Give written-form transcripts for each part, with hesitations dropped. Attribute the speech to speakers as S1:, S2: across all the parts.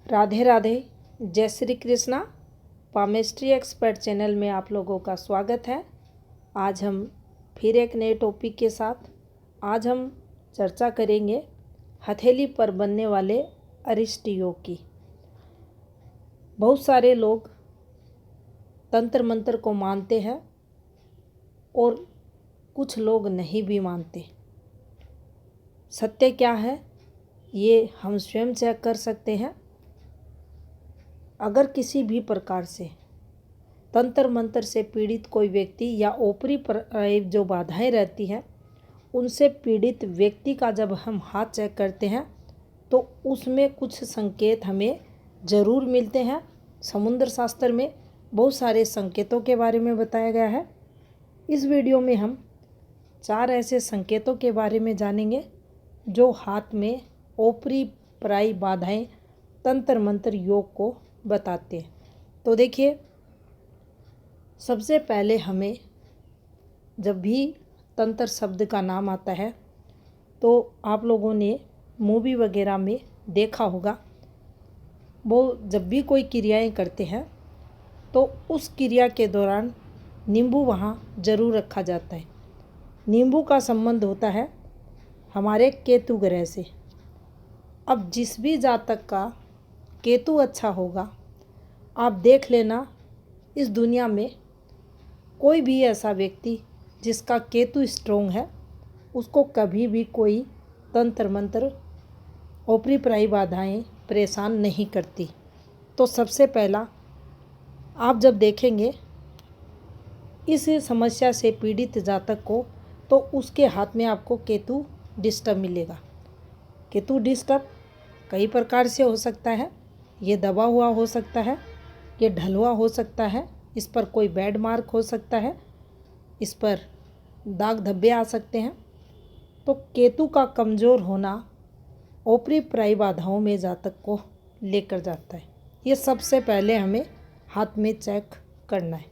S1: राधे राधे। जय Shri Krishna. Palmistry expert channel में आप लोगों का स्वागत है। आज हम फिर एक नए टॉपिक के साथ आज हम चर्चा करेंगे हथेली पर बनने वाले अरिष्ट योग की। बहुत सारे लोग तंत्र मंत्र को मानते हैं और कुछ लोग नहीं भी मानते। सत्य क्या है ये हम स्वयं चेक कर सकते हैं। अगर किसी भी प्रकार से तंत्र मंत्र से पीड़ित कोई व्यक्ति या ऊपरी जो बाधाएं रहती हैं उनसे पीड़ित व्यक्ति का जब हम हाथ चेक करते हैं तो उसमें कुछ संकेत हमें ज़रूर मिलते हैं। समुद्र शास्त्र में बहुत सारे संकेतों के बारे में बताया गया है। इस वीडियो में हम 4 ऐसे संकेतों के बारे में जानेंगे जो हाथ में ऊपरी पराई बाधाएं तंत्र मंत्र योग को बताते हैं। तो देखिए, सबसे पहले हमें जब भी तंत्र शब्द का नाम आता है तो आप लोगों ने मूवी वगैरह में देखा होगा। वो जब भी कोई क्रियाएं करते हैं तो उस क्रिया के दौरान नींबू वहाँ ज़रूर रखा जाता है। नींबू का संबंध होता है हमारे केतु ग्रह से। अब जिस भी जातक का केतु अच्छा होगा, आप देख लेना इस दुनिया में कोई भी ऐसा व्यक्ति जिसका केतु स्ट्रोंग है उसको कभी भी कोई तंत्र मंत्र ऊपरी पराई बाधाएं परेशान नहीं करती। तो सबसे पहला आप जब देखेंगे इस समस्या से पीड़ित जातक को तो उसके हाथ में आपको केतु डिस्टर्ब मिलेगा। केतु डिस्टर्ब कई प्रकार से हो सकता है। ये दबा हुआ हो सकता है, ये ढलुआ हो सकता है, इस पर कोई बैड मार्क हो सकता है, इस पर दाग धब्बे आ सकते हैं। तो केतु का कमज़ोर होना ऊपरी पराई बाधाओं में जातक को लेकर जाता है। ये सबसे पहले हमें हाथ में चेक करना है।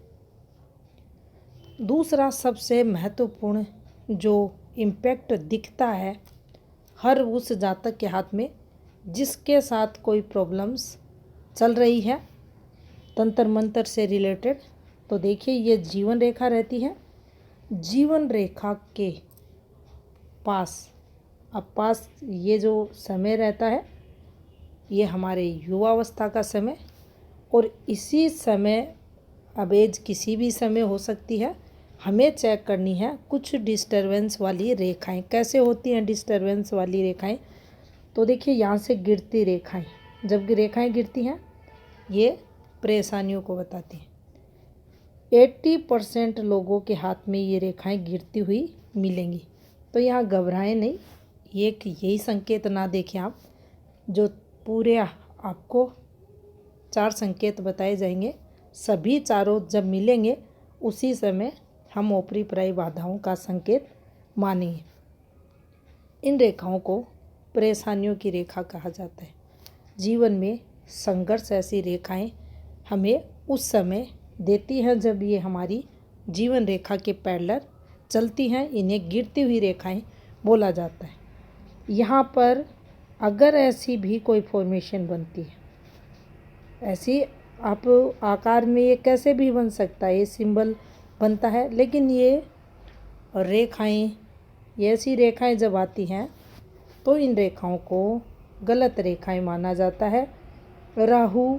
S1: दूसरा सबसे महत्वपूर्ण जो इम्पैक्ट दिखता है हर उस जातक के हाथ में जिसके साथ कोई प्रॉब्लम्स चल रही है तंत्र मंत्र से रिलेटेड, तो देखिए ये जीवन रेखा रहती है। जीवन रेखा के पास ये जो समय रहता है ये हमारे युवावस्था का समय, और इसी समय अब एज किसी भी समय हो सकती है। हमें चेक करनी है कुछ डिस्टरबेंस वाली रेखाएं। कैसे होती हैं डिस्टरबेंस वाली रेखाएं? तो देखिए यहाँ से गिरती रेखाएं, जब रेखाएं गिरती हैं ये परेशानियों को बताती हैं। 80% लोगों के हाथ में ये रेखाएं गिरती हुई मिलेंगी। तो यहाँ घबराएं नहीं, एक यही संकेत ना देखें आप। जो पूरे आपको 4 संकेत बताए जाएंगे, सभी चारों जब मिलेंगे उसी समय हम ऊपरी पराई बाधाओं का संकेत मानेंगे। इन रेखाओं को परेशानियों की रेखा कहा जाता है। जीवन में संघर्ष ऐसी रेखाएं हमें उस समय देती हैं जब ये हमारी जीवन रेखा के पैरेलल चलती हैं। इन्हें गिरती हुई रेखाएं बोला जाता है। यहाँ पर अगर ऐसी भी कोई फॉर्मेशन बनती है, ऐसी आप आकार में ये कैसे भी बन सकता है, ये सिंबल बनता है, लेकिन ये रेखाएं, ये ऐसी रेखाएं जब आती हैं तो इन रेखाओं को गलत रेखाएं माना जाता है। राहु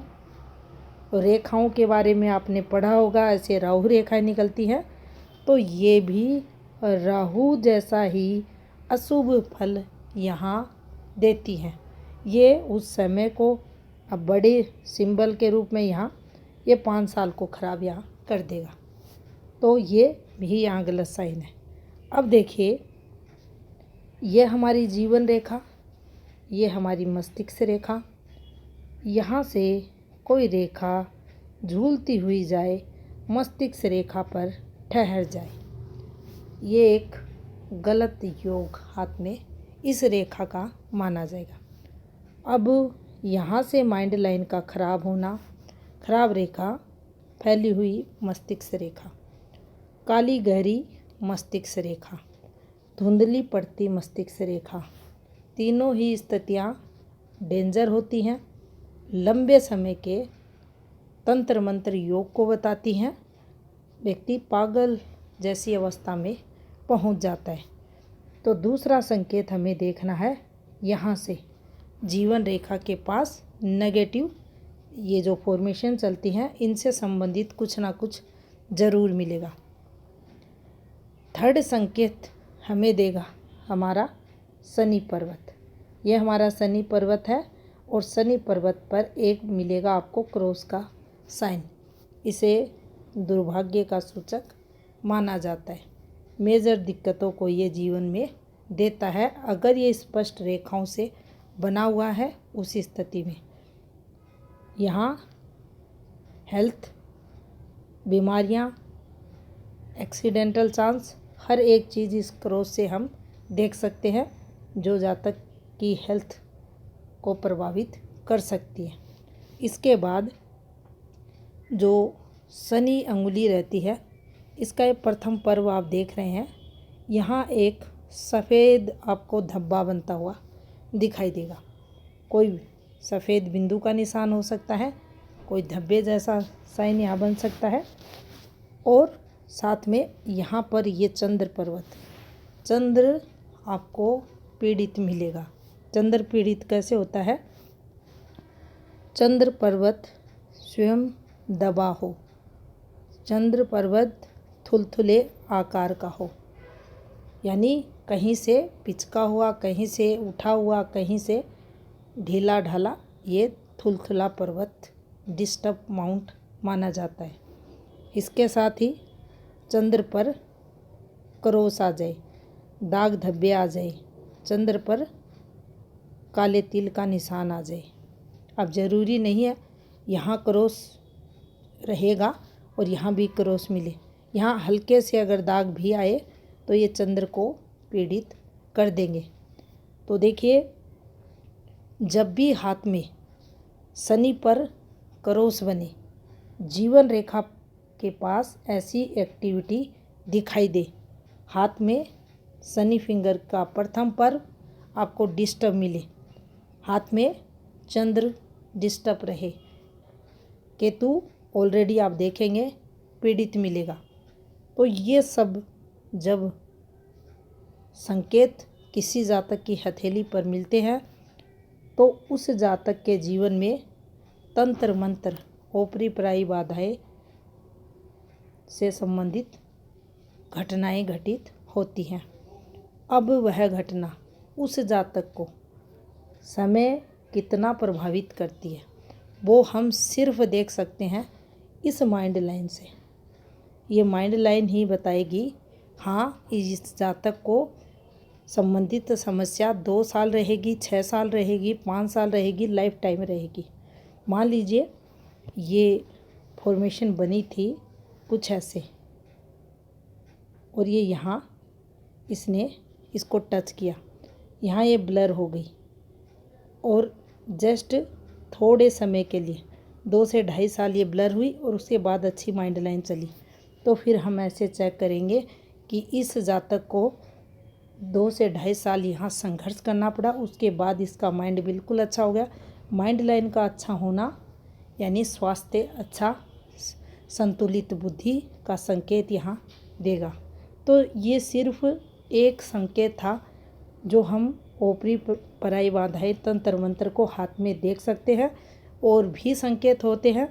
S1: रेखाओं के बारे में आपने पढ़ा होगा, ऐसे राहु रेखाएं निकलती हैं तो ये भी राहु जैसा ही अशुभ फल यहाँ देती हैं। ये उस समय को अब बड़े सिंबल के रूप में यहाँ ये 5 साल को खराब यहाँ कर देगा। तो ये भी यहाँ गलत साइन है। अब देखिए ये हमारी जीवन रेखा, ये हमारी मस्तिष्क रेखा। यहाँ से कोई रेखा झूलती हुई जाए, मस्तिष्क रेखा पर ठहर जाए, ये एक गलत योग हाथ में इस रेखा का माना जाएगा। अब यहाँ से माइंड लाइन का खराब होना, खराब रेखा, फैली हुई मस्तिष्क रेखा, काली गहरी मस्तिष्क रेखा, धुंधली पड़ती मस्तिष्क रेखा, तीनों ही स्थितियाँ डेंजर होती हैं। लंबे समय के तंत्र मंत्र योग को बताती हैं। व्यक्ति पागल जैसी अवस्था में पहुंच जाता है। तो दूसरा संकेत हमें देखना है, यहाँ से जीवन रेखा के पास नेगेटिव ये जो फॉर्मेशन चलती हैं इनसे संबंधित कुछ ना कुछ ज़रूर मिलेगा। थर्ड संकेत हमें देगा हमारा शनि पर्वत। ये हमारा शनि पर्वत है और शनि पर्वत पर एक मिलेगा आपको क्रॉस का साइन। इसे दुर्भाग्य का सूचक माना जाता है। मेजर दिक्कतों को ये जीवन में देता है अगर ये स्पष्ट रेखाओं से बना हुआ है। उस स्थिति में यहाँ हेल्थ, बीमारियाँ, एक्सीडेंटल चांस, हर एक चीज़ इस क्रॉस से हम देख सकते हैं जो जातक की हेल्थ को प्रभावित कर सकती है। इसके बाद जो शनि अंगुली रहती है, इसका एक प्रथम पर्व आप देख रहे हैं। यहाँ एक सफ़ेद आपको धब्बा बनता हुआ दिखाई देगा। कोई सफ़ेद बिंदु का निशान हो सकता है, कोई धब्बे जैसा साइन यहाँ बन सकता है। और साथ में यहाँ पर ये चंद्र पर्वत, चंद्र आपको पीड़ित मिलेगा। चंद्र पीड़ित कैसे होता है? चंद्र पर्वत स्वयं दबा हो, चंद्र पर्वत थुलथुले आकार का हो, यानी कहीं से पिचका हुआ, कहीं से उठा हुआ, कहीं से ढीला ढाला, ये थुलथुला पर्वत डिस्टर्ब माउंट माना जाता है। इसके साथ ही चंद्र पर क्रॉस आ जाए, दाग धब्बे आ जाए, चंद्र पर काले तिल का निशान आ जाए। अब ज़रूरी नहीं है यहाँ क्रॉस रहेगा और यहाँ भी क्रॉस मिले। यहाँ हल्के से अगर दाग भी आए तो ये चंद्र को पीड़ित कर देंगे। तो देखिए, जब भी हाथ में शनि पर क्रॉस बने, जीवन रेखा के पास ऐसी एक्टिविटी दिखाई दे, हाथ में शनि फिंगर का प्रथम पर्व आपको डिस्टर्ब मिले, हाथ में चंद्र डिस्टर्ब रहे, केतु ऑलरेडी आप देखेंगे पीड़ित मिलेगा, तो ये सब जब संकेत किसी जातक की हथेली पर मिलते हैं तो उस जातक के जीवन में तंत्र मंत्र, ओपरी पराई बाधाएं से संबंधित घटनाएं घटित होती हैं। अब वह घटना उस जातक को समय कितना प्रभावित करती है वो हम सिर्फ देख सकते हैं इस माइंड लाइन से। ये माइंड लाइन ही बताएगी हाँ, इस जातक को संबंधित समस्या 2 साल रहेगी, 6 साल रहेगी, 5 साल रहेगी, लाइफ टाइम रहेगी। मान लीजिए ये फॉर्मेशन बनी थी कुछ ऐसे और ये यहाँ इसने इसको टच किया, यहाँ ये ब्लर हो गई और जस्ट थोड़े समय के लिए 2 से 2.5 साल ये ब्लर हुई और उसके बाद अच्छी माइंड लाइन चली। तो फिर हम ऐसे चेक करेंगे कि इस जातक को 2 से 2.5 साल यहाँ संघर्ष करना पड़ा, उसके बाद इसका माइंड बिल्कुल अच्छा हो गया। माइंड लाइन का अच्छा होना यानी स्वास्थ्य अच्छा, संतुलित बुद्धि का संकेत यहाँ देगा। तो ये सिर्फ एक संकेत था जो हम ओपरी पराई बाधाएं तंत्र मंत्र को हाथ में देख सकते हैं। और भी संकेत होते हैं,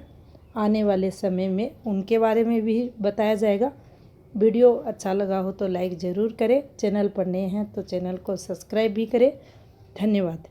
S1: आने वाले समय में उनके बारे में भी बताया जाएगा। वीडियो अच्छा लगा हो तो लाइक ज़रूर करें, चैनल पर नए हैं तो चैनल को सब्सक्राइब भी करें। धन्यवाद।